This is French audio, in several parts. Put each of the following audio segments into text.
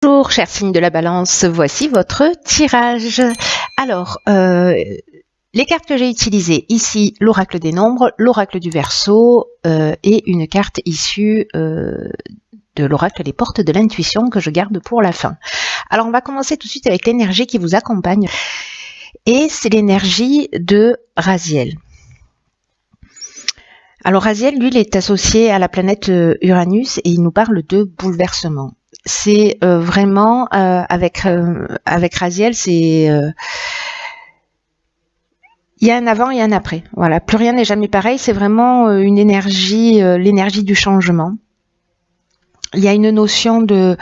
Bonjour, chers signes de la balance, voici votre tirage. Alors, les cartes que j'ai utilisées ici, l'oracle des nombres, l'oracle du Verseau et une carte issue de l'oracle des portes de l'intuition que je garde pour la fin. Alors, on va commencer tout de suite avec l'énergie qui vous accompagne et c'est l'énergie de Raziel. Alors, Raziel, lui, il est associé à la planète Uranus et il nous parle de bouleversement. C'est vraiment avec Raziel, c'est il y a un avant et un après. Voilà, plus rien n'est jamais pareil. C'est vraiment une énergie, l'énergie du changement. Il y a une notion de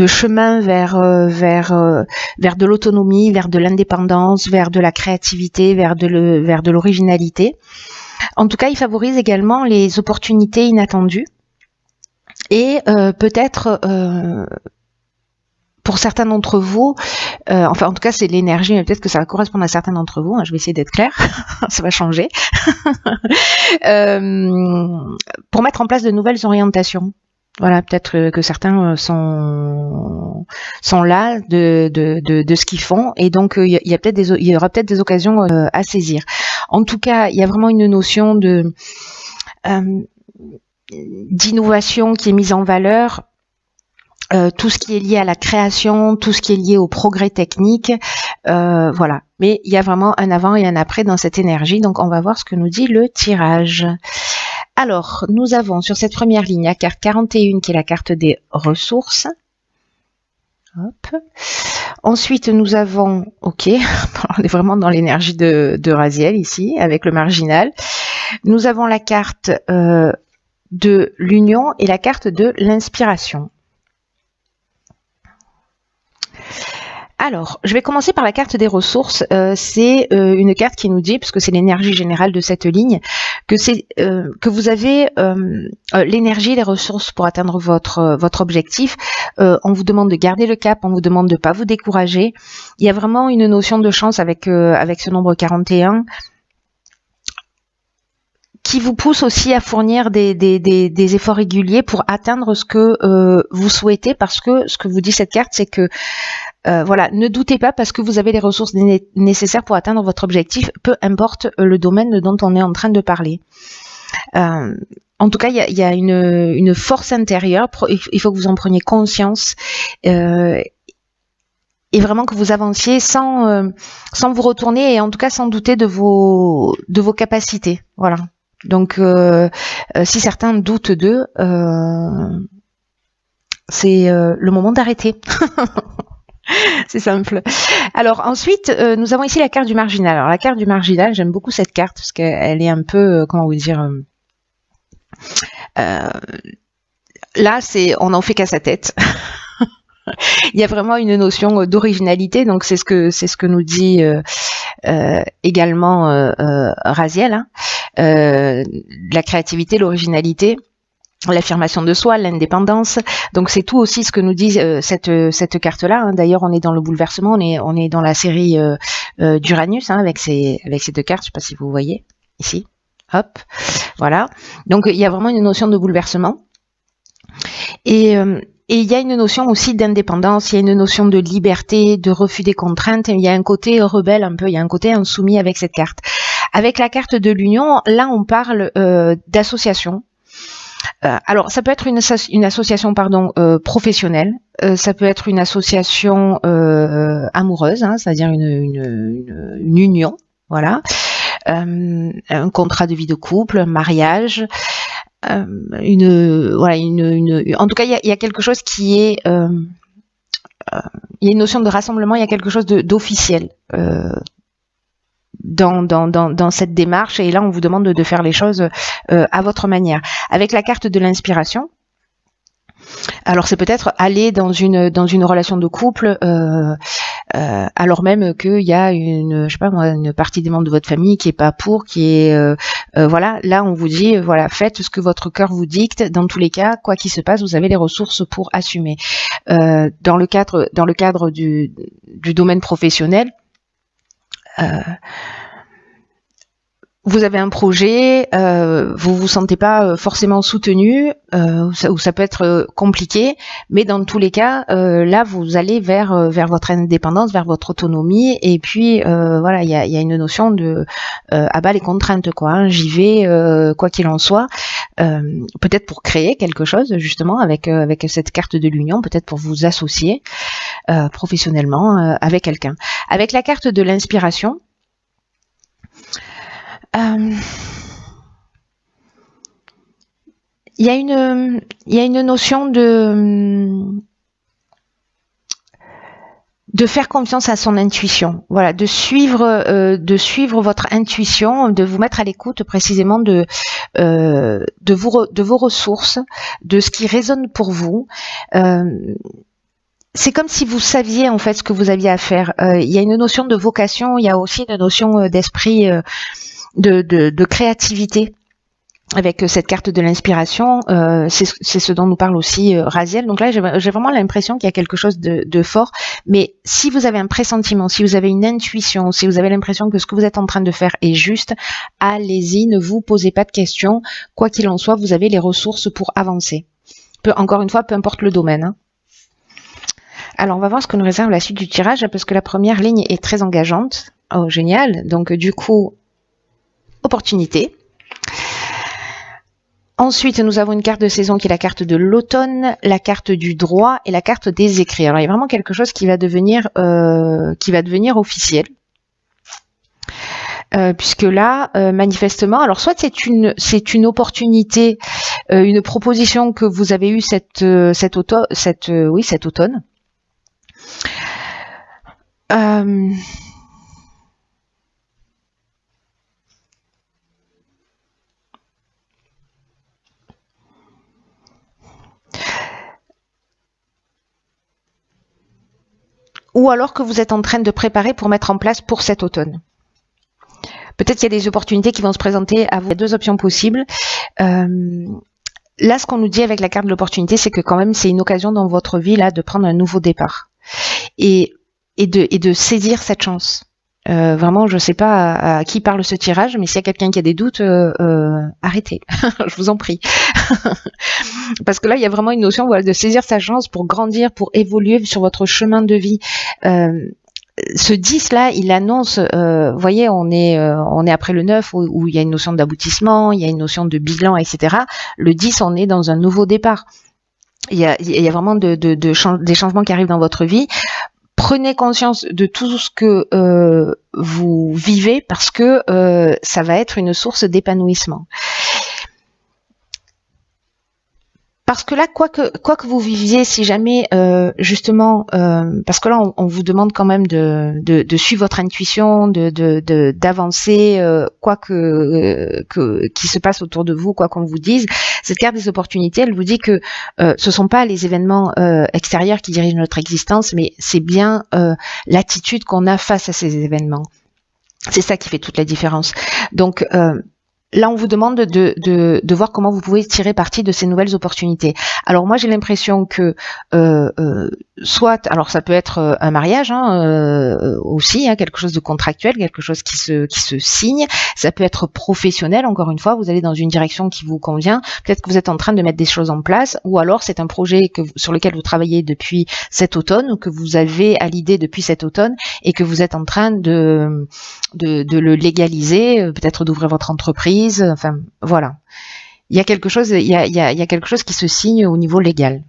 chemin vers de l'autonomie, vers de l'indépendance, vers de la créativité, vers de l'originalité. En tout cas, il favorise également les opportunités inattendues. Et peut-être pour certains d'entre vous, enfin en tout cas c'est l'énergie, mais peut-être que ça va correspondre à certains d'entre vous, hein, je vais essayer d'être claire, ça va changer, pour mettre en place de nouvelles orientations. Voilà, peut-être que certains sont là de ce qu'ils font, et donc il y aura peut-être des occasions à saisir. En tout cas, il y a vraiment une notion de d'innovation qui est mise en valeur, tout ce qui est lié à la création, tout ce qui est lié au progrès technique, voilà. Mais il y a vraiment un avant et un après dans cette énergie, donc on va voir ce que nous dit le tirage. Alors, nous avons sur cette première ligne la carte 41 qui est la carte des ressources. Hop. Ensuite, nous avons, ok, on est vraiment dans l'énergie de Raziel ici, avec le marginal. Nous avons la carte de l'union et la carte de l'inspiration. Alors, je vais commencer par la carte des ressources. C'est une carte qui nous dit, parce que c'est l'énergie générale de cette ligne, que vous avez l'énergie, les ressources pour atteindre votre objectif. On vous demande de garder le cap, on vous demande de ne pas vous décourager. Il y a vraiment une notion de chance avec ce nombre 41 qui vous pousse aussi à fournir des efforts réguliers pour atteindre ce que vous souhaitez, parce que ce que vous dit cette carte, c'est que voilà, ne doutez pas parce que vous avez les ressources nécessaires pour atteindre votre objectif, peu importe le domaine dont on est en train de parler. En tout cas, il y a une force intérieure, il faut que vous en preniez conscience et vraiment que vous avanciez sans vous retourner et en tout cas sans douter de vos capacités. Voilà. Donc, si certains doutent d'eux, c'est le moment d'arrêter. C'est simple. Alors ensuite, nous avons ici la carte du marginal. Alors la carte du marginal, j'aime beaucoup cette carte parce qu'elle est un peu, comment vous dire, là on en fait qu'à sa tête. Il y a vraiment une notion d'originalité, donc c'est ce que nous dit également Raziel, hein. La créativité, l'originalité, l'affirmation de soi, l'indépendance. Donc c'est tout aussi ce que nous dit cette carte-là. Hein. D'ailleurs, on est dans le bouleversement, on est dans la série d'Uranus, hein, avec ces deux cartes. Je ne sais pas si vous voyez ici. Hop, voilà. Donc il y a vraiment une notion de bouleversement. Et il y a une notion aussi d'indépendance, il y a une notion de liberté, de refus des contraintes. Il y a un côté rebelle un peu, il y a un côté insoumis avec cette carte. Avec la carte de l'union, là on parle d'association. Alors, ça peut être une association professionnelle, ça peut être une association amoureuse, hein, c'est-à-dire une union, voilà, un contrat de vie de couple, un mariage, en tout cas, il y a quelque chose qui est, il y a une notion de rassemblement, il y a quelque chose d'officiel. Dans cette démarche, et là on vous demande de faire les choses à votre manière. Avec la carte de l'inspiration, alors c'est peut-être aller dans une relation de couple alors même qu'il y a une partie des membres de votre famille qui est pas pour, qui est voilà, là on vous dit voilà, faites ce que votre cœur vous dicte. Dans tous les cas, quoi qu'il se passe, vous avez les ressources pour assumer. Dans le cadre du domaine professionnel, vous avez un projet, vous vous sentez pas forcément soutenu, ou ça peut être compliqué, mais dans tous les cas, là vous allez vers votre indépendance, vers votre autonomie, et puis voilà, il y a une notion de à bas les contraintes quoi. Hein, j'y vais quoi qu'il en soit, peut-être pour créer quelque chose justement avec cette carte de l'union, peut-être pour vous associer professionnellement avec quelqu'un. Avec la carte de l'inspiration. Il y a une notion de faire confiance à son intuition, voilà, de suivre votre intuition, de vous mettre à l'écoute précisément de vos ressources, de ce qui résonne pour vous. C'est comme si vous saviez en fait ce que vous aviez à faire. Il y a une notion de vocation, il y a aussi une notion d'esprit, de créativité avec cette carte de l'inspiration. C'est ce dont nous parle aussi Raziel. Donc là, j'ai vraiment l'impression qu'il y a quelque chose de fort. Mais si vous avez un pressentiment, si vous avez une intuition, si vous avez l'impression que ce que vous êtes en train de faire est juste, allez-y, ne vous posez pas de questions. Quoi qu'il en soit, vous avez les ressources pour avancer. Encore une fois, peu importe le domaine. Hein. Alors, on va voir ce que nous réserve la suite du tirage, parce que la première ligne est très engageante. Oh, génial. Donc, du coup, opportunité. Ensuite, nous avons une carte de saison qui est la carte de l'automne, la carte du droit et la carte des écrits. Alors, il y a vraiment quelque chose qui va devenir officiel. Puisque là, manifestement, alors soit c'est une opportunité, une proposition que vous avez eue cet automne. Ou alors que vous êtes en train de préparer pour mettre en place pour cet automne. Peut-être qu'il y a des opportunités qui vont se présenter à vous. Il y a deux options possibles. Là, ce qu'on nous dit avec la carte de l'opportunité, c'est que quand même, c'est une occasion dans votre vie là de prendre un nouveau départ et de saisir cette chance. Vraiment, je ne sais pas à qui parle ce tirage, mais s'il y a quelqu'un qui a des doutes, arrêtez, je vous en prie. Parce que là, il y a vraiment une notion de saisir sa chance pour grandir, pour évoluer sur votre chemin de vie. Ce 10 là, il annonce, vous voyez, on est après le 9 où il y a une notion d'aboutissement, il y a une notion de bilan, etc. Le 10, on est dans un nouveau départ. Il y a vraiment des changements qui arrivent dans votre vie. Prenez conscience de tout ce que vous vivez parce que ça va être une source d'épanouissement. Parce que là, quoi que vous viviez, si jamais justement, parce que là, on vous demande quand même de suivre votre intuition, d'avancer, quoi qui se passe autour de vous, quoi qu'on vous dise. Cette carte des opportunités, elle vous dit que ce sont pas les événements extérieurs qui dirigent notre existence, mais c'est bien l'attitude qu'on a face à ces événements. C'est ça qui fait toute la différence. Donc là, on vous demande de voir comment vous pouvez tirer parti de ces nouvelles opportunités. Alors moi, j'ai l'impression que soit, alors ça peut être un mariage aussi, hein, quelque chose de contractuel, quelque chose qui se signe. Ça peut être professionnel. Encore une fois, vous allez dans une direction qui vous convient. Peut-être que vous êtes en train de mettre des choses en place, ou alors c'est un projet sur lequel vous travaillez depuis cet automne, ou que vous avez à l'idée depuis cet automne, et que vous êtes en train de le légaliser, peut-être d'ouvrir votre entreprise. Enfin, voilà. Il y a quelque chose qui se signe au niveau légal.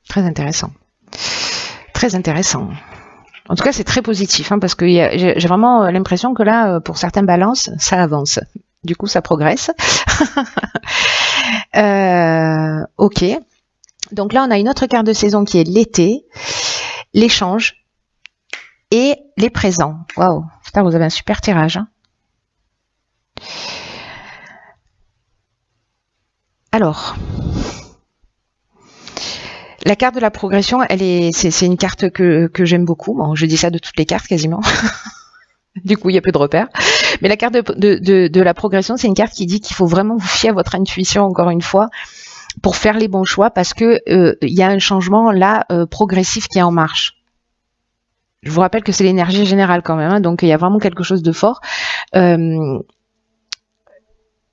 Très intéressant. Très intéressant. En tout cas, c'est très positif, hein, parce que j'ai vraiment l'impression que là, pour certaines balances, ça avance. Du coup, ça progresse. Ok. Donc là, on a une autre carte de saison qui est l'été, l'échange et les présents. Waouh, putain, vous avez un super tirage. Hein. Alors, la carte de la progression, c'est une carte que j'aime beaucoup. Bon, je dis ça de toutes les cartes quasiment. Du coup, il y a peu de repères. Mais la carte de la progression, c'est une carte qui dit qu'il faut vraiment vous fier à votre intuition, encore une fois, pour faire les bons choix, parce que il y a un changement là progressif qui est en marche. Je vous rappelle que c'est l'énergie générale quand même, hein, donc il y a vraiment quelque chose de fort.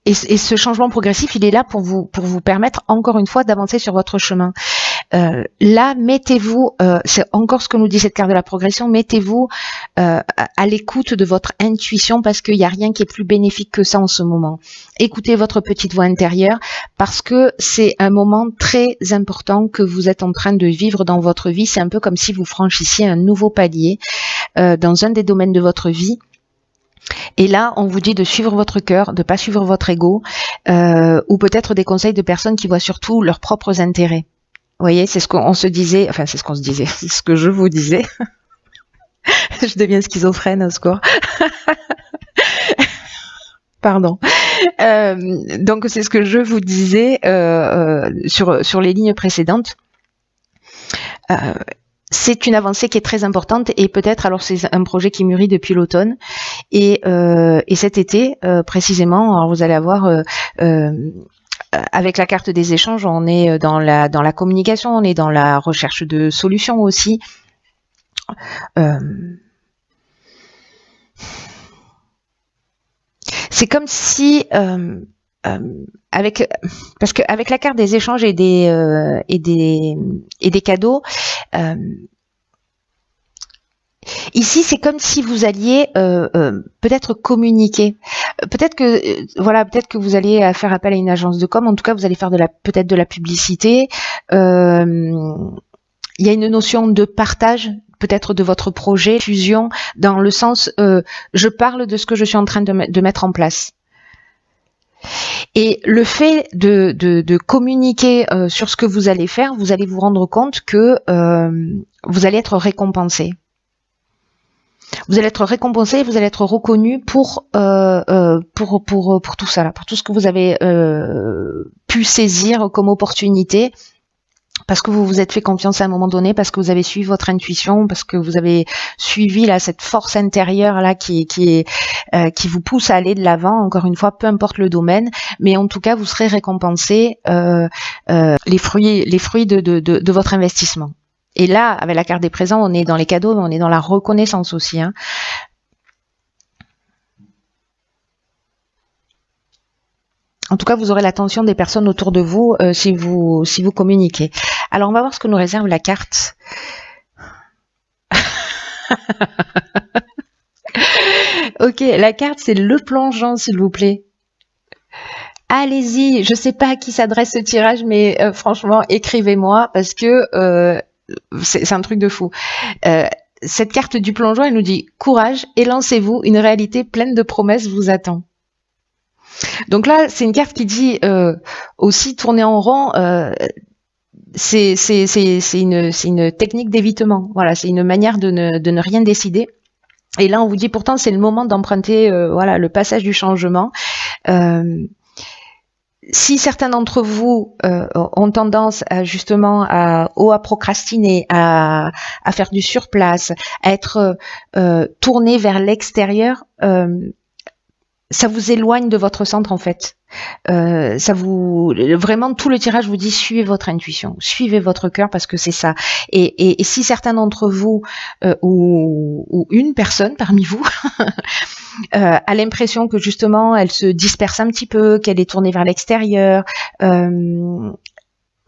Et ce changement progressif, il est là pour vous permettre encore une fois d'avancer sur votre chemin. Là, mettez-vous, c'est encore ce que nous dit cette carte de la progression, mettez-vous à l'écoute de votre intuition parce qu'il n'y a rien qui est plus bénéfique que ça en ce moment. Écoutez votre petite voix intérieure parce que c'est un moment très important que vous êtes en train de vivre dans votre vie. C'est un peu comme si vous franchissiez un nouveau palier dans un des domaines de votre vie. Et là, on vous dit de suivre votre cœur, de pas suivre votre ego, ou peut-être des conseils de personnes qui voient surtout leurs propres intérêts. Vous voyez, c'est ce qu'on se disait, enfin c'est ce qu'on se disait, c'est ce que je vous disais. Je deviens schizophrène au score. Pardon. Donc c'est ce que je vous disais sur les lignes précédentes. C'est une avancée qui est très importante et peut-être alors c'est un projet qui mûrit depuis l'automne et cet été précisément, alors vous allez avoir avec la carte des échanges, on est dans la communication, on est dans la recherche de solutions aussi. C'est comme si parce que avec la carte des échanges et des cadeaux, ici c'est comme si vous alliez peut-être communiquer, peut-être que vous alliez faire appel à une agence de com, en tout cas vous allez faire peut-être de la publicité. Il y a une notion de partage peut-être de votre projet, fusion, dans le sens je parle de ce que je suis en train de mettre en place. Et le fait de communiquer sur ce que vous allez faire, vous allez vous rendre compte que vous allez être récompensé. Vous allez être récompensé, vous allez être reconnu pour tout ça là, pour tout ce que vous avez pu saisir comme opportunité. Parce que vous vous êtes fait confiance à un moment donné, parce que vous avez suivi votre intuition, parce que vous avez suivi là cette force intérieure là qui vous pousse à aller de l'avant. Encore une fois, peu importe le domaine, mais en tout cas vous serez récompensé les fruits de votre investissement. Et là, avec la carte des présents, on est dans les cadeaux, mais on est dans la reconnaissance aussi. Hein. En tout cas, vous aurez l'attention des personnes autour de vous si vous communiquez. Alors, on va voir ce que nous réserve la carte. Ok, la carte, c'est le plongeon, s'il vous plaît. Allez-y, je sais pas à qui s'adresse ce tirage, mais franchement, écrivez-moi parce que c'est un truc de fou. Cette carte du plongeon, elle nous dit « Courage et lancez-vous, une réalité pleine de promesses vous attend ». Donc là, c'est une carte qui dit aussi tourner en rond. C'est une technique d'évitement. Voilà, c'est une manière de ne rien décider. Et là, on vous dit pourtant c'est le moment d'emprunter voilà le passage du changement. Si certains d'entre vous ont tendance à justement à procrastiner, à faire du surplace, à être tourné vers l'extérieur. Ça vous éloigne de votre centre en fait. Vraiment tout le tirage vous dit suivez votre intuition, suivez votre cœur parce que c'est ça. Et si certains d'entre vous ou une personne parmi vous a l'impression que justement elle se disperse un petit peu, qu'elle est tournée vers l'extérieur,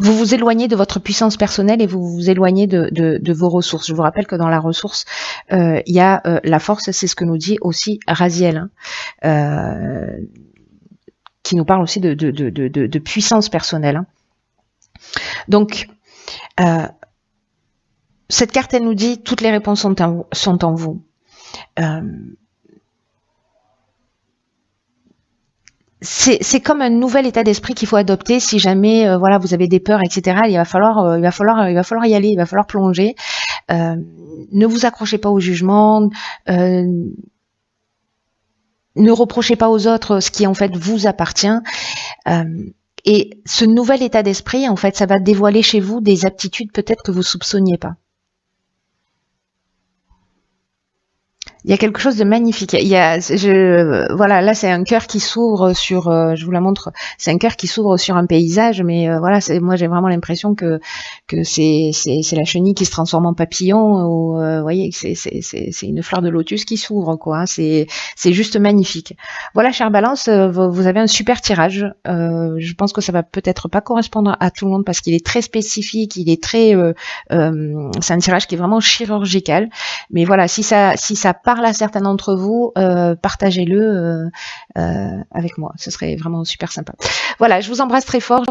vous vous éloignez de votre puissance personnelle et vous vous éloignez de vos ressources. Je vous rappelle que dans la ressource, il y a la force, c'est ce que nous dit aussi Raziel, hein, qui nous parle aussi de puissance personnelle. Hein. Donc, cette carte, elle nous dit toutes les réponses sont en vous. C'est comme un nouvel état d'esprit qu'il faut adopter si jamais voilà vous avez des peurs, etc. Il va falloir y aller, il va falloir plonger. Ne vous accrochez pas au jugement, ne reprochez pas aux autres ce qui en fait vous appartient. Et ce nouvel état d'esprit, en fait, ça va dévoiler chez vous des aptitudes peut-être que vous soupçonniez pas. Il y a quelque chose de magnifique. Voilà, là c'est un cœur qui s'ouvre sur, je vous la montre, c'est un cœur qui s'ouvre sur un paysage, mais voilà, moi j'ai vraiment l'impression que que c'est la chenille qui se transforme en papillon, ou vous voyez, c'est une fleur de lotus qui s'ouvre, quoi. C'est juste magnifique. Voilà, chère Balance, vous avez un super tirage. Je pense que ça va peut-être pas correspondre à tout le monde parce qu'il est très spécifique, il est très, c'est un tirage qui est vraiment chirurgical. Mais voilà, si ça parle à certains d'entre vous, partagez-le avec moi. Ce serait vraiment super sympa. Voilà, je vous embrasse très fort.